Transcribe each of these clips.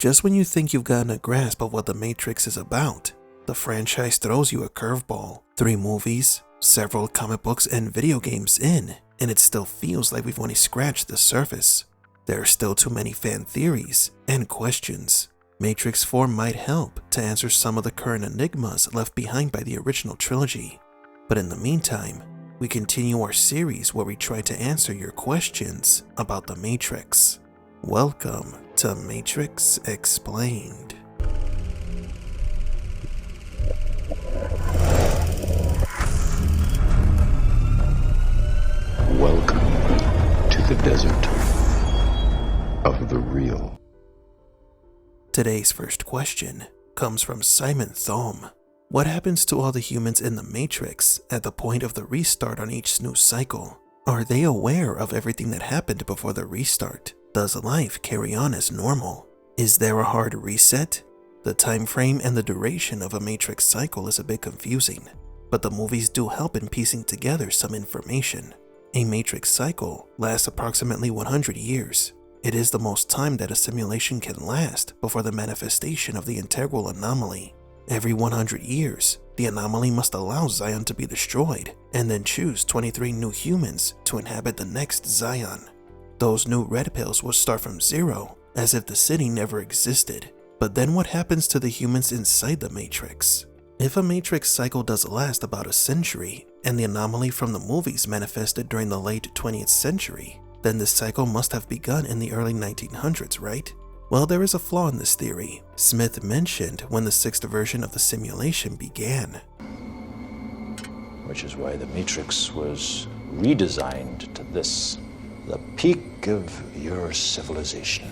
Just when you think you've gotten a grasp of what The Matrix is about, the franchise throws you a curveball. 3 movies, several comic books, and video games in, and it still feels like we've only scratched the surface. There are still too many fan theories and questions. Matrix 4 might help to answer some of the current enigmas left behind by the original trilogy. But in the meantime, we continue our series where we try to answer your questions about The Matrix. Welcome to Matrix Explained. Welcome to the desert of the real. Today's first question comes from Simon Thom. What happens to all the humans in the Matrix at the point of the restart on each snooze cycle? Are they aware of everything that happened before the restart? Does life carry on as normal? Is there a hard reset? The time frame and the duration of a Matrix cycle is a bit confusing, but the movies do help in piecing together some information. A Matrix cycle lasts approximately 100 years. It is the most time that a simulation can last before the manifestation of the integral anomaly. Every 100 years, the anomaly must allow Zion to be destroyed and then choose 23 new humans to inhabit the next Zion. Those new red pills will start from zero, as if the city never existed. But then what happens to the humans inside the Matrix? If a Matrix cycle does last about a century, and the anomaly from the movies manifested during the late 20th century, then this cycle must have begun in the early 1900s, right? Well, there is a flaw in this theory. Smith mentioned when the 6th version of the simulation began. Which is why the Matrix was redesigned to this, the peak of your civilization.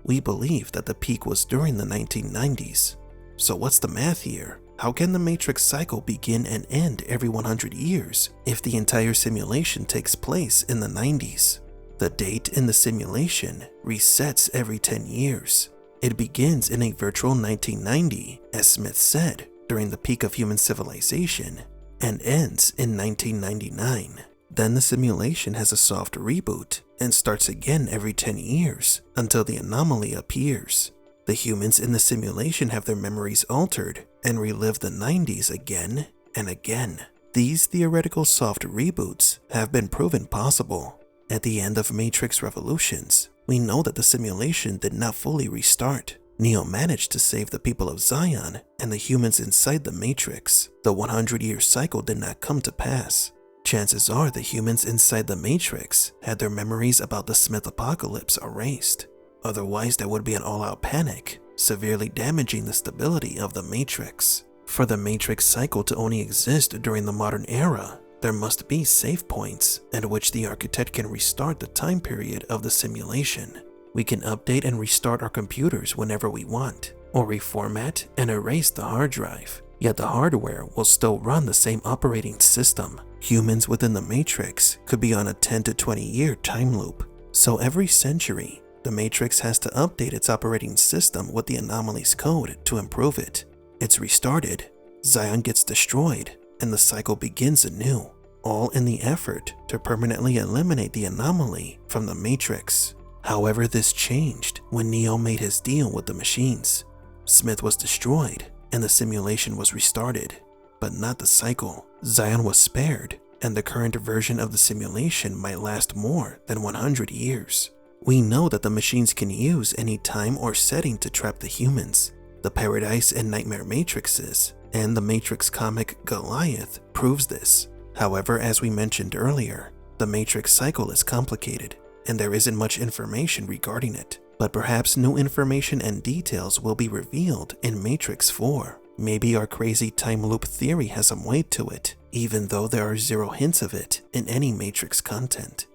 We believe that the peak was during the 1990s. So what's the math here? How can the Matrix cycle begin and end every 100 years if the entire simulation takes place in the 90s? The date in the simulation resets every 10 years. It begins in a virtual 1990, as Smith said, during the peak of human civilization, and ends in 1999. Then the simulation has a soft reboot and starts again every 10 years until the anomaly appears. The humans in the simulation have their memories altered and relive the 90s again and again. These theoretical soft reboots have been proven possible. At the end of Matrix Revolutions, we know that the simulation did not fully restart. Neo managed to save the people of Zion and the humans inside the Matrix. The 100-year cycle did not come to pass. Chances are the humans inside the Matrix had their memories about the Smith apocalypse erased. Otherwise, there would be an all-out panic, severely damaging the stability of the Matrix. For the Matrix cycle to only exist during the modern era, there must be save points at which the architect can restart the time period of the simulation. We can update and restart our computers whenever we want, or reformat and erase the hard drive. Yet the hardware will still run the same operating system. Humans within the Matrix could be on a 10 to 20 year time loop. So every century, the Matrix has to update its operating system with the anomaly's code to improve it. It's restarted, Zion gets destroyed, and the cycle begins anew, all in the effort to permanently eliminate the anomaly from the Matrix. However, this changed when Neo made his deal with the machines. Smith was destroyed, and the simulation was restarted, but not the cycle. Zion was spared, and the current version of the simulation might last more than 100 years. We know that the machines can use any time or setting to trap the humans. The Paradise and Nightmare Matrixes and the Matrix comic Goliath proves this. However, as we mentioned earlier, the Matrix cycle is complicated, and there isn't much information regarding it. But perhaps new information and details will be revealed in Matrix 4. Maybe our crazy time loop theory has some weight to it, even though there are zero hints of it in any Matrix content.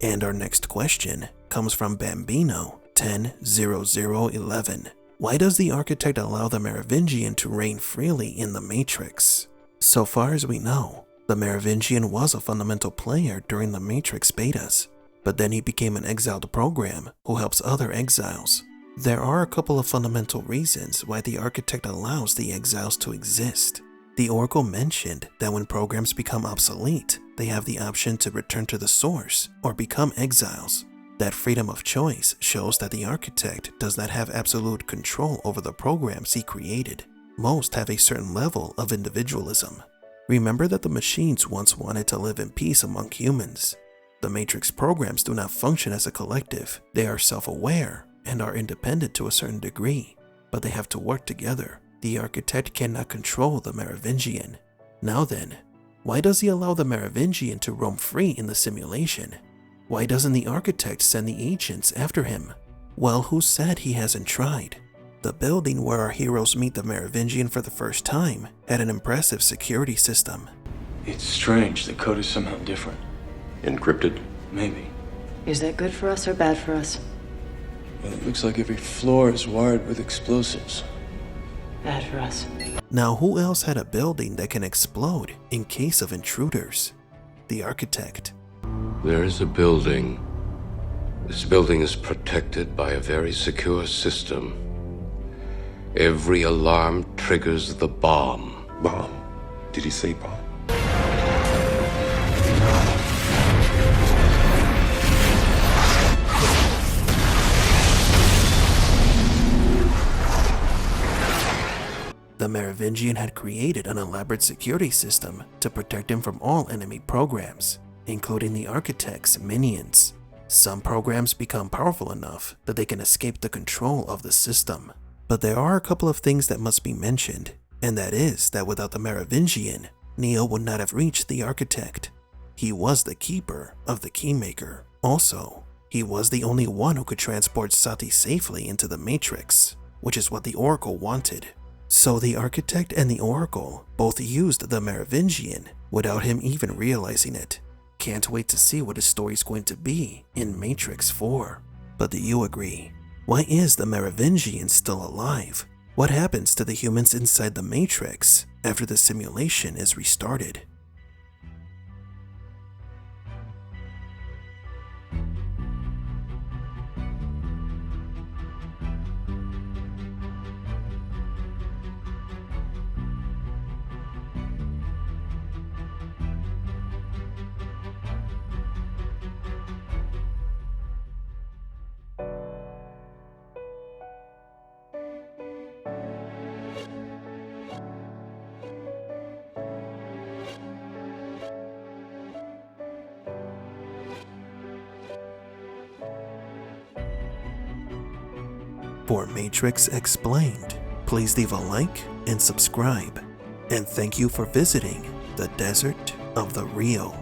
And our next question comes from Bambino 100011. Why does the architect allow the Merovingian to reign freely in the Matrix? So far as we know, the Merovingian was a fundamental player during the Matrix betas, but then he became an exiled program who helps other exiles. There are a couple of fundamental reasons why the architect allows the exiles to exist. The Oracle mentioned that when programs become obsolete, they have the option to return to the source or become exiles. That freedom of choice shows that the architect does not have absolute control over the programs he created. Most have a certain level of individualism. Remember that the machines once wanted to live in peace among humans. The Matrix programs do not function as a collective. They are self-aware and are independent to a certain degree, but they have to work together. The architect cannot control the Merovingian. Now then, why does he allow the Merovingian to roam free in the simulation? Why doesn't the architect send the ancients after him? Well, who said he hasn't tried? The building where our heroes meet the Merovingian for the first time had an impressive security system. It's strange, the code is somehow different. Encrypted? Maybe. Is that good for us or bad for us? Well, it looks like every floor is wired with explosives. Bad for us. Now, who else had a building that can explode in case of intruders? The architect. There is a building. This building is protected by a very secure system. Every alarm triggers the bomb. Bomb? Did he say bomb? The Merovingian had created an elaborate security system to protect him from all enemy programs, including the architect's minions. Some programs become powerful enough that they can escape the control of the system. But there are a couple of things that must be mentioned, and that is that without the Merovingian, Neo would not have reached the architect. He was the keeper of the keymaker. Also, he was the only one who could transport Sati safely into the Matrix, which is what the Oracle wanted. So the architect and the Oracle both used the Merovingian without him even realizing it. Can't wait to see what his story's going to be in Matrix 4. But do you agree? Why is the Merovingian still alive? What happens to the humans inside the Matrix after the simulation is restarted? For Matrix Explained, please leave a like and subscribe. And thank you for visiting the Desert of the Real.